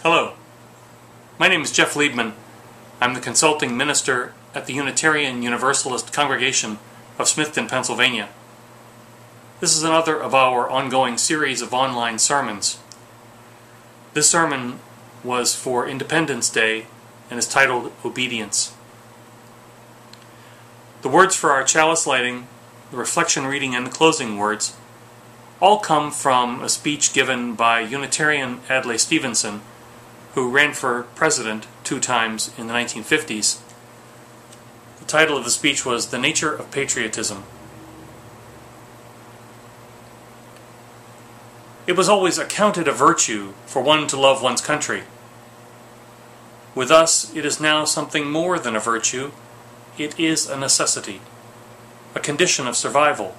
Hello, my name is Jeff Liebmann. I'm the consulting minister at the Unitarian Universalist congregation of Smithton, Pennsylvania. This is another of our ongoing series of online sermons. This sermon was for Independence Day and is titled Obedience. The words for our chalice lighting, the reflection reading, and the closing words all come from a speech given by Unitarian Adlai Stevenson, who ran for president 2 times in the 1950s. The title of the speech was The Nature of Patriotism. It was always accounted a virtue for one to love one's country. With us, it is now something more than a virtue. It is a necessity, a condition of survival.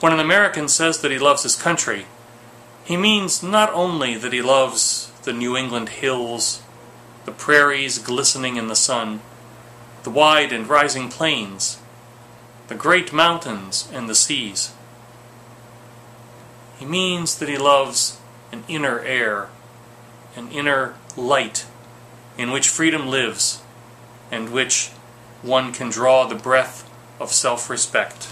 When an American says that he loves his country, he means not only that he loves the New England hills, the prairies glistening in the sun, the wide and rising plains, the great mountains and the seas. He means that he loves an inner air, an inner light in which freedom lives and which one can draw the breath of self-respect.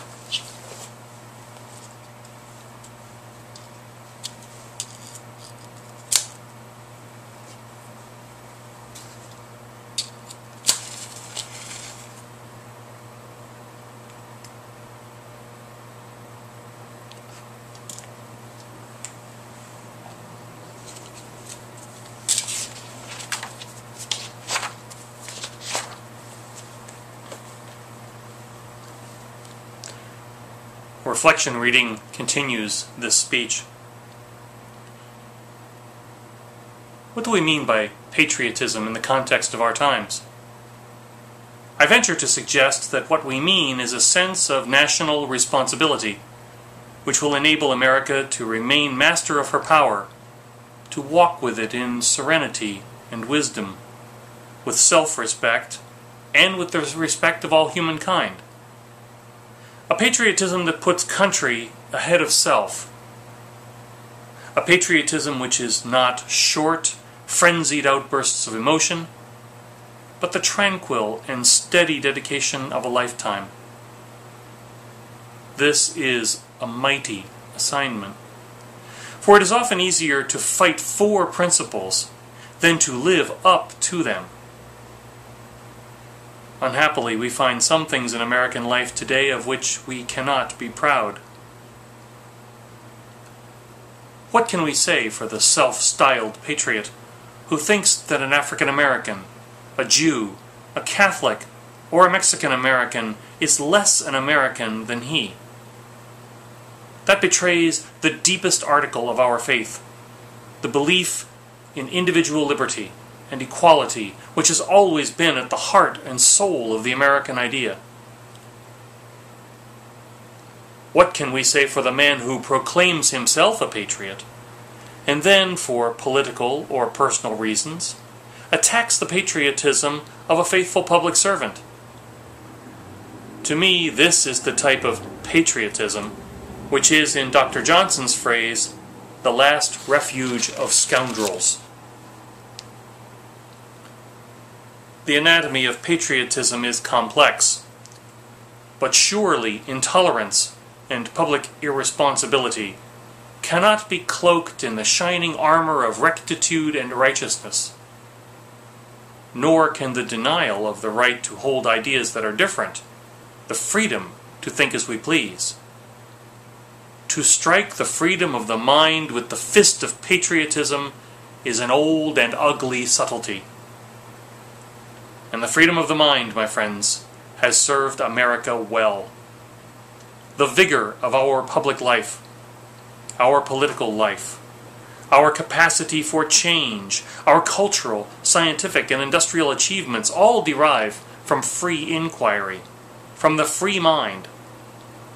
Reflection reading continues this speech. What do we mean by patriotism in the context of our times? I venture to suggest that what we mean is a sense of national responsibility, which will enable America to remain master of her power, to walk with it in serenity and wisdom, with self-respect, and with the respect of all humankind. A patriotism that puts country ahead of self. A patriotism which is not short, frenzied outbursts of emotion, but the tranquil and steady dedication of a lifetime. This is a mighty assignment, for it is often easier to fight for principles than to live up to them. Unhappily, we find some things in American life today of which we cannot be proud. What can we say for the self-styled patriot who thinks that an African American, a Jew, a Catholic, or a Mexican American is less an American than he? That betrays the deepest article of our faith, the belief in individual liberty and equality, which has always been at the heart and soul of the American idea. What can we say for the man who proclaims himself a patriot, and then, for political or personal reasons, attacks the patriotism of a faithful public servant? To me, this is the type of patriotism which is, in Dr. Johnson's phrase, the last refuge of scoundrels. The anatomy of patriotism is complex, but surely intolerance and public irresponsibility cannot be cloaked in the shining armor of rectitude and righteousness. Nor can the denial of the right to hold ideas that are different, the freedom to think as we please. To strike the freedom of the mind with the fist of patriotism is an old and ugly subtlety. And the freedom of the mind, my friends, has served America well. The vigor of our public life, our political life, our capacity for change, our cultural, scientific, and industrial achievements all derive from free inquiry, from the free mind,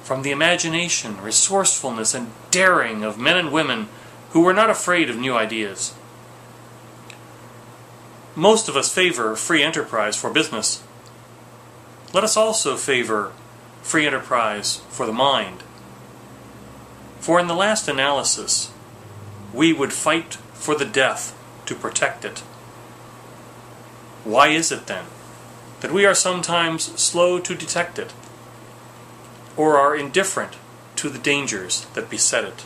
from the imagination, resourcefulness, and daring of men and women who were not afraid of new ideas. Most of us favor free enterprise for business. Let us also favor free enterprise for the mind. For in the last analysis, we would fight for the death to protect it. Why is it then that we are sometimes slow to detect it, or are indifferent to the dangers that beset it?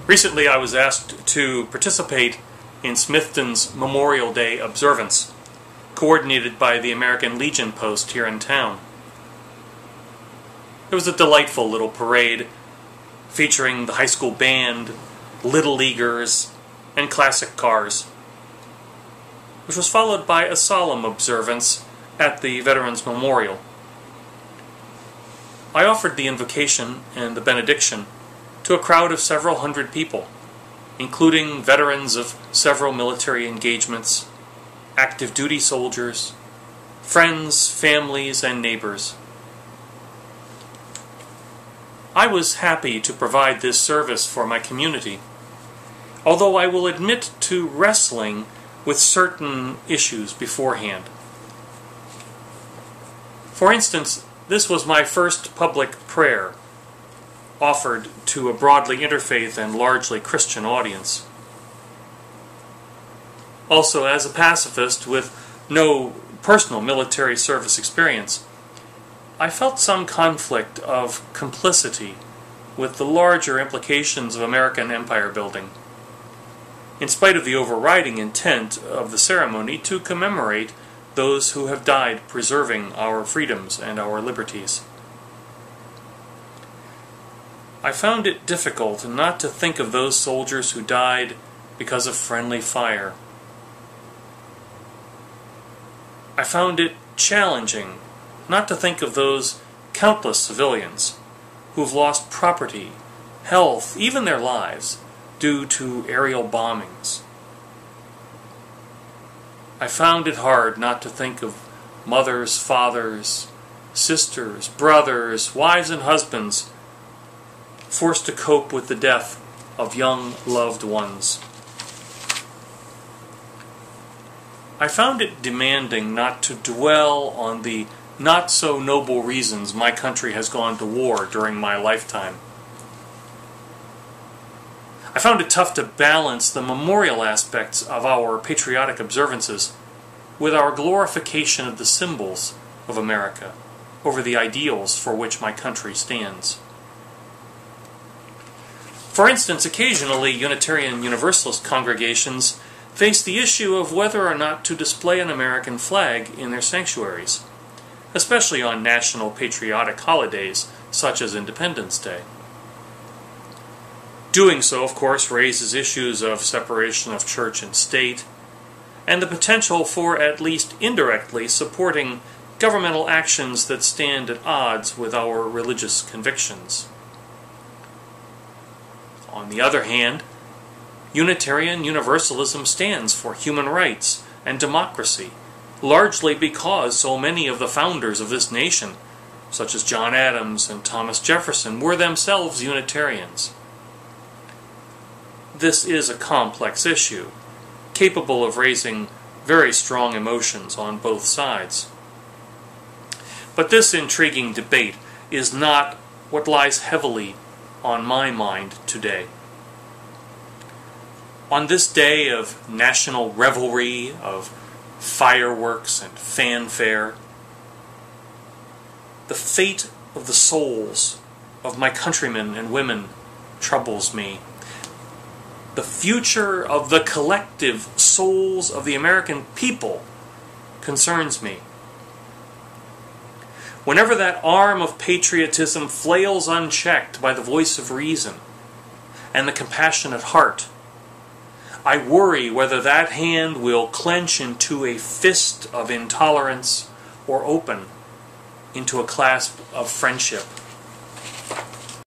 Recently I was asked to participate in Smithton's Memorial Day observance, coordinated by the American Legion post here in town. It was a delightful little parade featuring the high school band, Little Leaguers, and classic cars, which was followed by a solemn observance at the Veterans Memorial. I offered the invocation and the benediction to a crowd of several hundred people, including veterans of several military engagements, active duty soldiers, friends, families, and neighbors. I was happy to provide this service for my community, although I will admit to wrestling with certain issues beforehand. For instance, this was my first public prayer, offered to a broadly interfaith and largely Christian audience. Also, as a pacifist with no personal military service experience, I felt some conflict of complicity with the larger implications of American empire building, in spite of the overriding intent of the ceremony to commemorate those who have died preserving our freedoms and our liberties. I found it difficult not to think of those soldiers who died because of friendly fire. I found it challenging not to think of those countless civilians who've lost property, health, even their lives, due to aerial bombings. I found it hard not to think of mothers, fathers, sisters, brothers, wives, and husbands forced to cope with the death of young loved ones. I found it demanding not to dwell on the not-so-noble reasons my country has gone to war during my lifetime. I found it tough to balance the memorial aspects of our patriotic observances with our glorification of the symbols of America over the ideals for which my country stands. For instance, occasionally Unitarian Universalist congregations face the issue of whether or not to display an American flag in their sanctuaries, especially on national patriotic holidays such as Independence Day. Doing so, of course, raises issues of separation of church and state, and the potential for at least indirectly supporting governmental actions that stand at odds with our religious convictions. On the other hand, Unitarian Universalism stands for human rights and democracy, largely because so many of the founders of this nation, such as John Adams and Thomas Jefferson, were themselves Unitarians. This is a complex issue, capable of raising very strong emotions on both sides. But this intriguing debate is not what lies heavily on my mind today. On this day of national revelry, of fireworks and fanfare, the fate of the souls of my countrymen and women troubles me. The future of the collective souls of the American people concerns me. Whenever that arm of patriotism flails unchecked by the voice of reason and the compassionate heart, I worry whether that hand will clench into a fist of intolerance or open into a clasp of friendship.